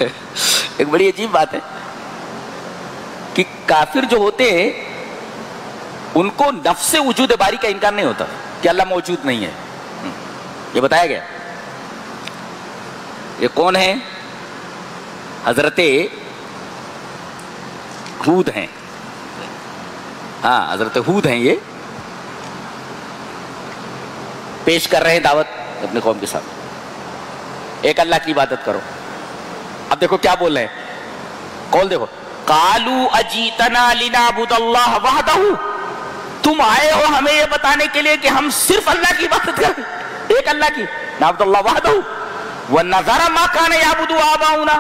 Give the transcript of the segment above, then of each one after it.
ایک بڑی عجیب بات ہے کہ کافر جو ہوتے ہیں ان کو نفس وجود باری کا انکار نہیں ہوتا کہ اللہ موجود نہیں ہے. یہ بتایا گیا. یہ کون ہے؟ حضرت ہود ہیں. ہاں حضرت ہود ہیں. یہ پیش کر رہے ہیں دعوت اپنے قوم کے ساتھ, ایک اللہ کی عبادت کرو. اب دیکھو کیا بول رہے ہیں, قول دیکھو, قالوا اجیتنا لنعبد اللہ وحدہ, تم آئے ہو ہمیں یہ بتانے کے لیے کہ ہم صرف اللہ کی عبادت کریں, ایک اللہ کی, نعبد اللہ وحدہ ونذر ما کان یعبد آباؤنا,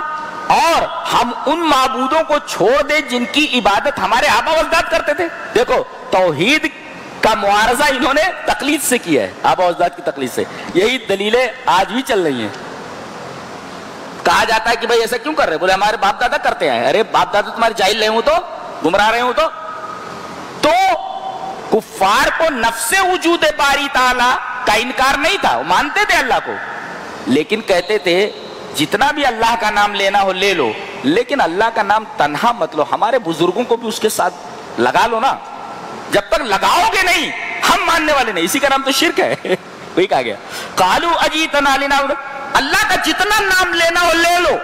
اور ہم ان معبودوں کو چھوڑ دیں جن کی عبادت ہمارے آبا و اجداد کرتے تھے. دیکھو توحید کا معارضہ انہوں نے تقلید سے کیا ہے, آبا و اجداد کی تقلید سے. یہی دلیلیں آج بھی چل رہی ہیں. کہا جاتا ہے کہ بھائی ایسا کیوں کر رہے, بولے ہمارے باپ دادا کرتے ہیں. ارے باپ دادا تمہارے جاہل رہے ہوں تو, گمراہ رہے ہوں تو کفار کو نفس وجود باری تعالی کا انکار نہیں تھا, وہ مانتے تھے اللہ کو, لیکن کہتے تھے جتنا بھی اللہ کا نام لینا ہو لے لو, لیکن اللہ کا نام تنہا مت لو, ہمارے بزرگوں کو بھی اس کے ساتھ لگا لو نا. جب تک لگاؤ گے نہیں ہم ماننے والے نہیں. اسی کا نام تو شرک ہے. وہی کہا گیا, قالوا اجیتنا لنعبد, اللہ کا جتنا نام لینا ہو لے لو,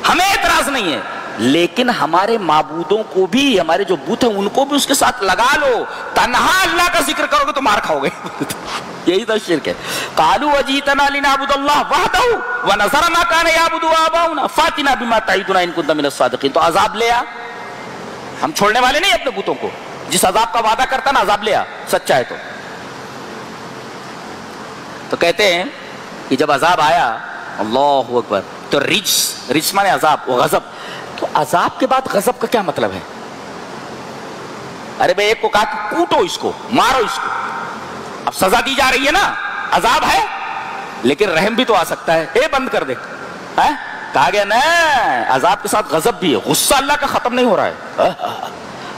ہمیں اعتراض نہیں ہے, لیکن ہمارے معبودوں کو بھی, ہمارے جو بت ہیں ان کو بھی اس کے ساتھ لگا لو. تنہا اللہ کا ذکر کرو گے تو مار کھاؤ گے. یہی تو شرک ہے. قالوا اجیتنا لنعبد اللہ وحدہ ونذر ما کان یعبد آباؤنا فاتنا بما تعدنا ان کنت من الصادقین. تو عذاب لے آ, ہم چھوڑنے والے نہیں اپنے بتوں کو. جس عذاب کا وعدہ کرتا نا عذاب لے آ, سچا ہے تو کہتے ہیں کہ جب عذاب آیا, اللہ اکبر, تو رجس مانے عذاب, وہ غضب. تو عذاب کے بعد غضب کا کیا مطلب ہے؟ ارے بھائی ایک کو کہا کہ کوٹو اس کو, مارو اس کو, اب سزا دی جا رہی ہے نا, عذاب ہے لیکن رحم بھی تو آ سکتا ہے, اے بند کر دے. کہا گیا نا عذاب کے ساتھ غضب بھی ہے. غصہ اللہ کا ختم نہیں ہو رہا ہے,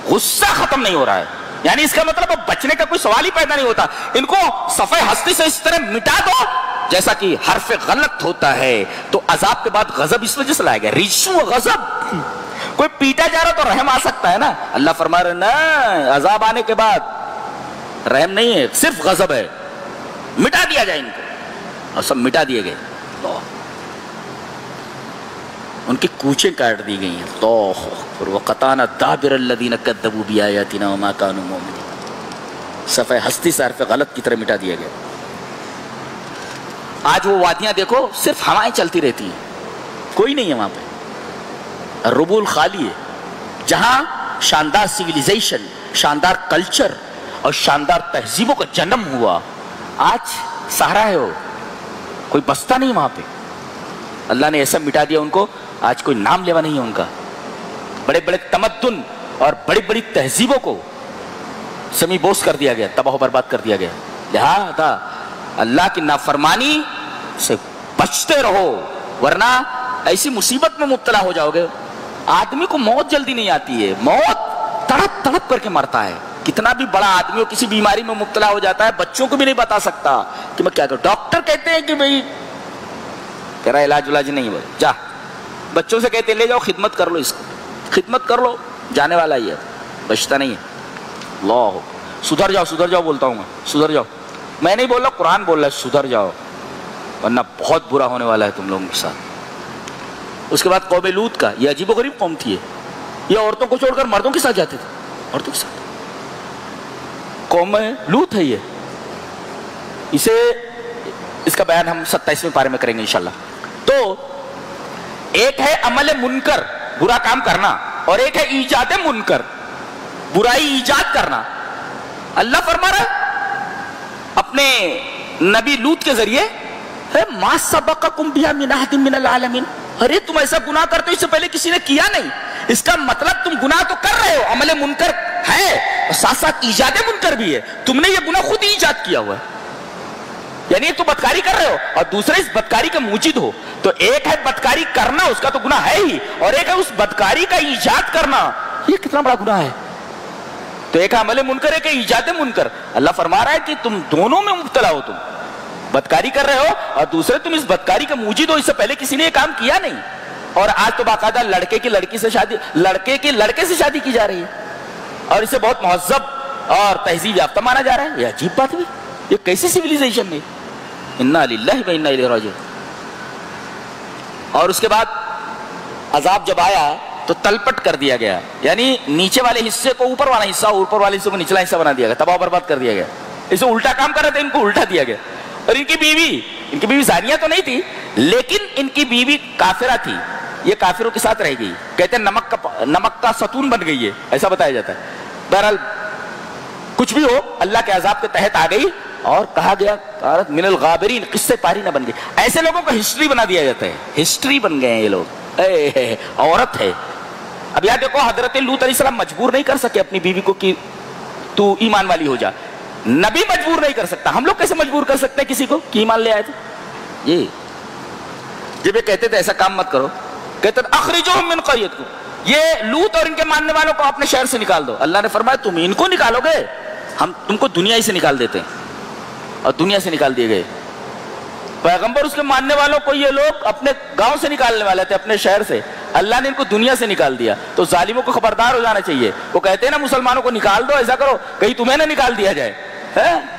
غصہ ختم نہیں ہو رہا ہے, یعنی اس کا مطلب اب بچنے کا کوئی سوال ہی پیدا نہیں ہوتا. ان کو صفحہ ہستی سے اس طرح مٹا دو جیسا کہ حرف غلط ہوتا ہے. تو عذاب کے بعد غضب اس وجہ سے لایا گیا, رجس و غضب. کوئی پیٹا جا رہا تو رحم آ سکتا ہے نا, اللہ فرما رہے نا عذاب آنے کے بعد رحم نہیں ہے, صرف غضب ہے, مٹا دیا جائے ان کو. اور سب مٹا دیے گئے, ان کی کوچیں کاٹ دی گئی ہیں. وَقَطَعْنَا دَابِرَ الَّذِينَ كَذَّبُوا بِآيَاتِنَا وَمَا كَانُوا مُؤْمِنِينَ. صفحہ ہستی سے حرف غلط کی طرح مٹا دیا گیا. آج وہ وادیاں دیکھو صرف ہوائیں چلتی رہتی ہیں, کوئی نہیں ہے وہاں پہ. ربول خالی ہے. جہاں شاندار سیویلائزیشن, شاندار کلچر اور شاندار تہذیبوں کا جنم ہوا, آج سہارا ہے, وہ کوئی بستا نہیں وہاں پہ. اللہ نے ایسا مٹا دیا ان کو, آج کوئی نام لیوا نہیں ہے ان کا. بڑے بڑے تمدن اور بڑی بڑی تہذیبوں کو سمی بوس کر دیا گیا, تباہ و برباد کر دیا گیا. لہذا اللہ کی نافرمانی سے بچتے رہو, ورنہ ایسی مصیبت میں مبتلا ہو جاؤ گے. آدمی کو موت جلدی نہیں آتی ہے, موت تڑپ تڑپ کر کے مرتا ہے. کتنا بھی بڑا آدمی ہو کسی بیماری میں مبتلا ہو جاتا ہے, بچوں کو بھی نہیں بتا سکتا کہ میں کیا کروں. ڈاکٹر کہتے ہیں کہ بھئی تیرا علاج نہیں ہے, جا. بچوں سے کہتے ہیں لے جاؤ خدمت کر لو, اس خدمت کر لو, جانے والا ہی ہے, بچتا نہیں ہے. اللہ, سدھر جاؤ بولتا ہوں میں, سدھر جاؤ. میں نہیں بول رہا, قرآن بول رہا ہے سدھر جاؤ, ورنہ بہت برا ہونے والا ہے تم لوگوں کے ساتھ. اس کے بعد قوم لوط کا, یہ عجیب و غریب قوم تھی. یہ عورتوں کو چھوڑ کر مردوں کے ساتھ جاتے تھے, عورتوں کے ساتھ. قوم لوط ہے یہ. اس کا بیان ہم 27ویں پارے میں کریں گے انشاءاللہ. تو ایک ہے عمل منکر, برا کام کرنا, اور ایک ہے ایجاد منکر, برائی ایجاد کرنا. اللہ فرما رہا اپنے نبی لوط کے ذریعے, ما سبقکم بہا من احد من العالمین, ارے تم ایسا گناہ کرتے ہو اس سے پہلے کسی نے کیا نہیں. اس کا مطلب تم گناہ تو کر رہے ہو, عمل منکر ہے اور ساتھ ساتھ ایجاد منکر بھی ہے. تم نے یہ گناہ خود ہی ایجاد کیا ہوا ہے, یعنی تو بدکاری کر رہے ہو اور دوسرا اس بدکاری کا موجد ہو. تو ایک ہے بدکاری کرنا, اس کا تو گناہ ہے ہی, اور ایک ہے اس بدکاری کا ایجاد کرنا, یہ کتنا بڑا گناہ ہے. تو ایک عمل منکر, ایک ایجاد منکر. اللہ فرما رہا ہے کہ تم دونوں میں مبتلا ہو, تم بدکاری کر رہے ہو اور دوسرے تم اس بدکاری کے موجد ہو. اس سے پہلے کسی نے یہ کام کیا نہیں, اور آج تو باقاعدہ لڑکے کی لڑکی سے شادی, لڑکے کی لڑکے سے شادی کی جا رہی ہے, اور اسے بہت مہذب اور تہذیب یافتہ مانا جا رہا ہے. یہ عجیب بات ہے, یہ کیسی سویلائزیشن ہے؟ انا للہ و انا الیہ راجعون. اور اس کے بعد عذاب جب آیا تو تلپٹ کر دیا گیا, یعنی نیچے والے حصے کو اوپر والا حصہ, اوپر والے حصے کو نچلا حصہ بنا دیا گیا, تباہ برباد کر دیا گیا. اسے الٹا کام کر رہے تھے, ان کو الٹا دیا گیا. اور ان کی بیوی زانیہ تو نہیں تھی, لیکن ان کی بیوی کافرہ تھی. یہ کافروں کے ساتھ رہ گئی, کہتے ہیں نمک کا ستون بن گئی ہے, ایسا بتایا جاتا ہے. بہرحال کچھ بھی ہو, اللہ کے عذاب کے تحت آ گئی, اور کہا گیا من الغابرین, قصے پاری نہ بن گئی. ایسے لوگوں کو ہسٹری بنا دیا جاتا ہے, ہسٹری بن گئے ہیں یہ لوگ. عورت ہے. اب یہاں دیکھو, حضرت لوط علیہ السلام مجبور نہیں کر سکے اپنی بیوی کو کہ تو ایمان والی ہو جا. نبی مجبور نہیں کر سکتا. ہم لوگ کیسے مجبور کر سکتے ہیں کسی کو کہ ایمان لے آئے تھے؟ یہ جب یہ کہتے تھے ایسا کام مت کرو, کہتے تھے اخرجوہم من قریتکم, یہ لوط اور ان کے ماننے والوں کو اپنے شہر سے نکال دو. اللہ نے فرمایا تم ان کو نکالو گے, ہم تم کو دنیا ہی سے نکال دیتے ہیں. اور دنیا سے نکال دیے گئے. پیغمبر اس کے ماننے والوں کو یہ لوگ اپنے گاؤں سے نکالنے والے تھے, اپنے شہر سے. اللہ نے ان کو دنیا سے نکال دیا. تو ظالموں کو خبردار ہو جانا چاہیے. وہ کہتے ہیں نا مسلمانوں کو نکال دو, ایسا کرو کہیں تمہیں نہ نکال دیا جائے,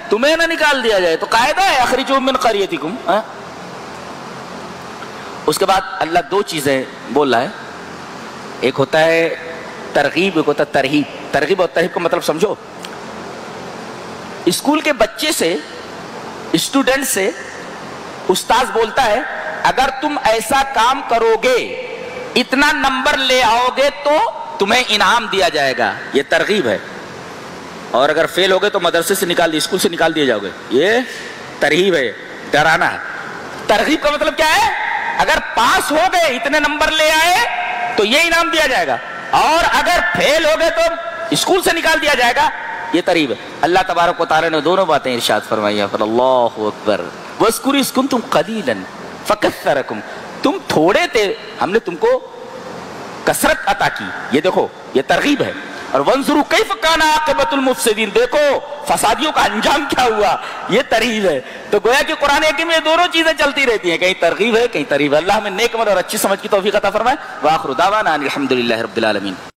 تمہیں نہ نکال دیا جائے. تو قاعدہ ہے اخرجوہم من قریتکم. اس کے بعد اللہ دو چیزیں بول رہا ہے, ایک ہوتا ہے ترغیب, ایک ہوتا ہے ترہیب. ترغیب اور ترہیب کا مطلب سمجھو. اسکول کے بچے سے, اسٹوڈنٹ سے استاذ بولتا ہے اگر تم ایسا کام کرو گے, اتنا نمبر لے آؤ گے تو تمہیں انعام دیا جائے گا. یہ ترغیب ہے. اور اگر فیل ہو گئے تو مدرسے سے نکال دیے, اسکول سے نکال دیے جاؤ گے. یہ ترہیب ہے, ڈرانا ہے. ترغیب کا مطلب کیا ہے؟ اگر پاس ہو گئے, اتنے نمبر لے آئے تو یہ انعام دیا جائے گا, اور اگر فیل ہو گئے تو اسکول سے نکال دیا جائے گا. یہ ترغیب ہے. اللہ تبارک و تعالی نے دونوں باتیں ارشاد فرمائی ہیں. اللہ اکبر. وَاذْكُرُوا إِذْ كُنْتُمْ قَلِيلًا فَكَثَّرَكُمْ, تم تھوڑے تھے, ہم نے تم کو کثرت عطا کی. یہ دیکھو, یہ ترغیب ہے. اور وَانظُرُوا كَيْفَ كَانَ عَاقِبَةُ الْمُفْسِدِينَ, دیکھو فسادیوں کا انجام کیا ہوا. یہ ترغیب ہے. تو گویا کہ قرآن حکیم میں یہ دونوں چیزیں چلتی رہتی ہیں, کہیں ترغیب ہے کہیں ترغیب. اللہ ہمیں نیک عمل اور اچھی سمجھ کی توفیق عطا فرمائے. وآخر دعوانا ان الحمد للہ رب العالمین.